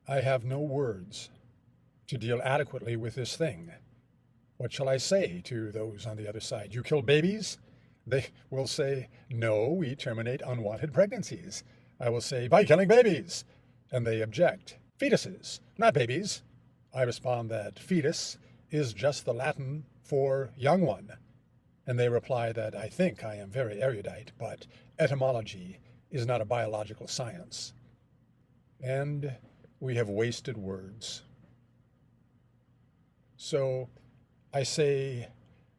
I have no words to deal adequately with this thing. What shall I say to those on the other side? You kill babies? They will say, no, we terminate unwanted pregnancies. I will say, by killing babies. And they object. Fetuses, not babies. I respond that fetus is just the Latin for young one. And they reply that I think I am very erudite, but etymology is not a biological science. And we have wasted words. So I say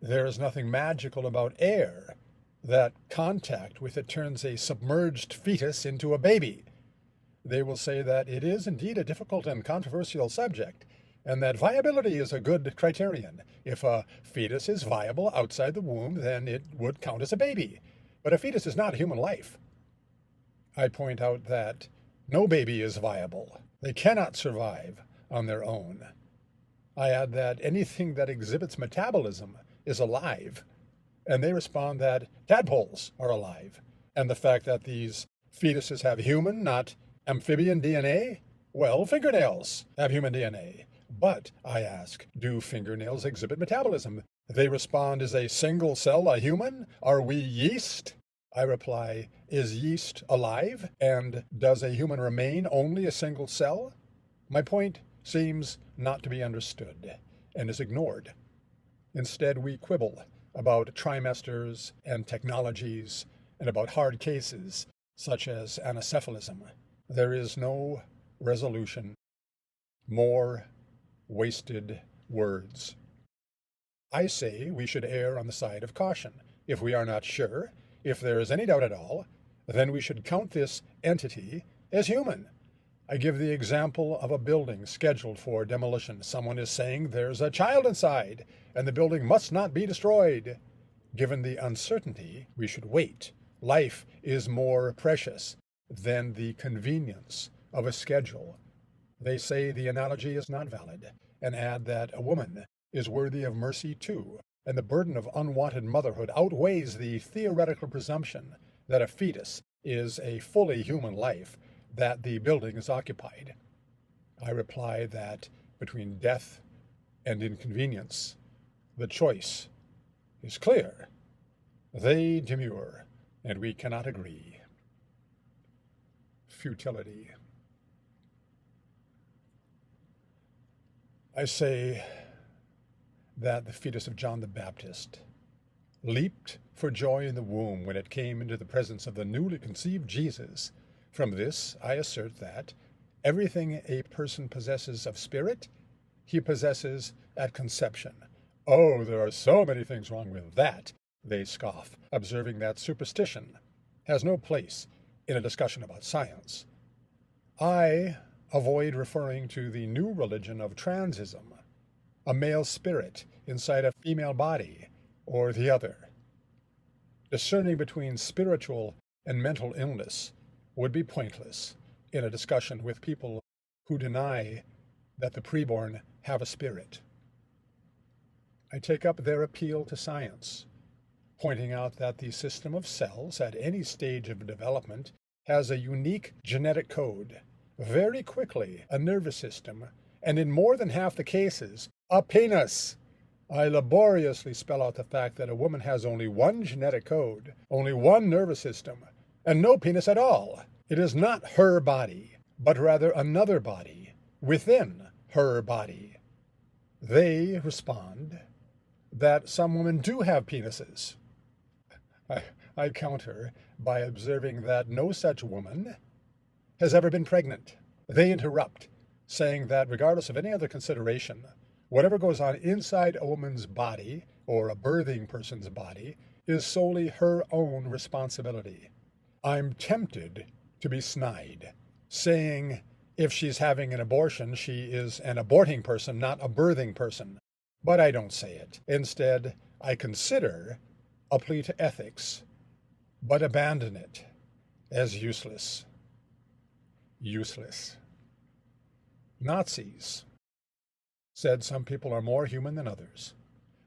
there is nothing magical about air, that contact with it turns a submerged fetus into a baby. They will say that it is indeed a difficult and controversial subject, and that viability is a good criterion. If a fetus is viable outside the womb, then it would count as a baby. But a fetus is not a human life. I point out that no baby is viable. They cannot survive on their own. I add that anything that exhibits metabolism is alive, and they respond that tadpoles are alive. And the fact that these fetuses have human, not amphibian DNA? Well, fingernails have human DNA. But, I ask, do fingernails exhibit metabolism? They respond, is a single cell a human? Are we yeast? I reply, is yeast alive? And does a human remain only a single cell? My point seems not to be understood and is ignored. Instead, we quibble about trimesters and technologies and about hard cases such as anencephalism. There is no resolution. More wasted words. I say we should err on the side of caution. If we are not sure, if there is any doubt at all, then we should count this entity as human. I give the example of a building scheduled for demolition. Someone is saying there's a child inside and the building must not be destroyed. Given the uncertainty, we should wait. Life is more precious than the convenience of a schedule. They say the analogy is not valid and add that a woman is worthy of mercy too, and the burden of unwanted motherhood outweighs the theoretical presumption that a fetus is a fully human life, that the building is occupied. I reply that between death and inconvenience, the choice is clear. They demur, and we cannot agree. Futility. I say that the fetus of John the Baptist leaped for joy in the womb when it came into the presence of the newly conceived Jesus. From this, I assert that everything a person possesses of spirit, he possesses at conception. Oh, there are so many things wrong with that, they scoff, observing that superstition has no place in a discussion about science. I avoid referring to the new religion of transism, a male spirit inside a female body, or the other. Discerning between spiritual and mental illness would be pointless in a discussion with people who deny that the preborn have a spirit. I take up their appeal to science, pointing out that the system of cells at any stage of development has a unique genetic code. Very quickly, a nervous system, and in more than half the cases, a penis. I laboriously spell out the fact that a woman has only one genetic code, only one nervous system, and no penis at all. It is not her body, but rather another body within her body. They respond that some women do have penises. I counter by observing that no such woman has ever been pregnant. They interrupt, saying that regardless of any other consideration, whatever goes on inside a woman's body or a birthing person's body is solely her own responsibility. I'm tempted to be snide, saying if she's having an abortion, she is an aborting person, not a birthing person. But I don't say it. Instead, I consider a plea to ethics, but abandon it as useless. Useless. Nazis said some people are more human than others.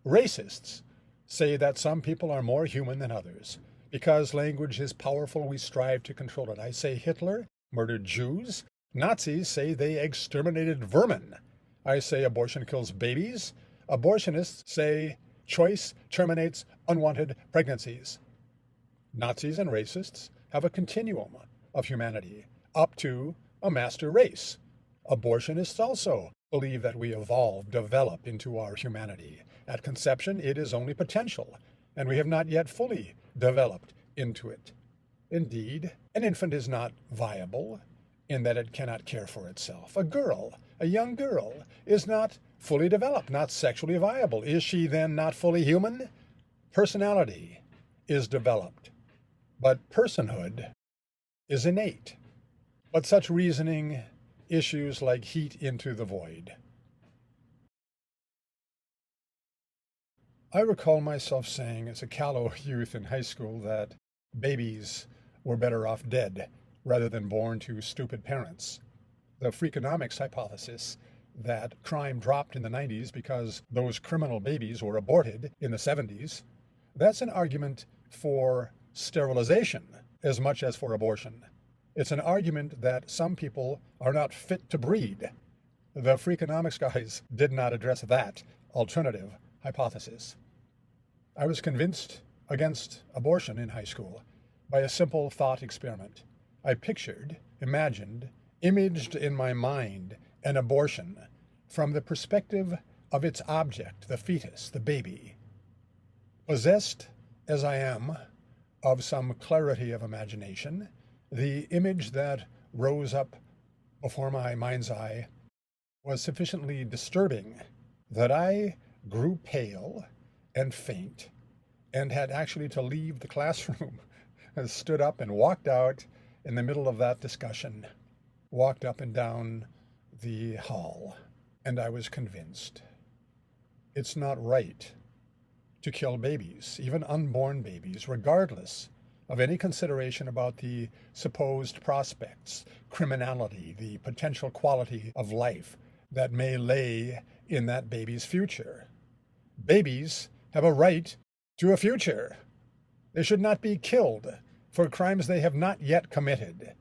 Racists say that some people are more human than others. Because language is powerful, we strive to control it. I say Hitler murdered Jews. Nazis say they exterminated vermin. I say abortion kills babies. Abortionists say choice terminates unwanted pregnancies. Nazis and racists have a continuum of humanity up to a master race. Abortionists also believe that we develop into our humanity. At conception, it is only potential, and we have not yet fully developed into it. Indeed, an infant is not viable in that it cannot care for itself. A young girl, is not fully developed, not sexually viable. Is she then not fully human? Personality is developed, but personhood is innate. But such reasoning issues like heat into the void. I recall myself saying as a callow youth in high school that babies were better off dead rather than born to stupid parents. The Freakonomics hypothesis that crime dropped in the 90s because those criminal babies were aborted in the 70s, that's an argument for sterilization as much as for abortion. It's an argument that some people are not fit to breed. The Freakonomics guys did not address that alternative hypothesis. I was convinced against abortion in high school by a simple thought experiment. I pictured, imagined, imaged in my mind an abortion from the perspective of its object, the fetus, the baby. Possessed as I am of some clarity of imagination, the image that rose up before my mind's eye was sufficiently disturbing that I grew pale and faint and had actually to leave the classroom. I stood up and walked out in the middle of that discussion, walked up and down the hall, and I was convinced it's not right to kill babies, even unborn babies, regardless of any consideration about the supposed prospects, criminality, the potential quality of life that may lay in that baby's future. Babies have a right to a future. They should not be killed for crimes they have not yet committed.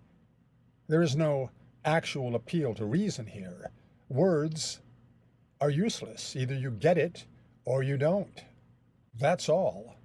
There is no actual appeal to reason here. Words are useless. Either you get it or you don't. That's all.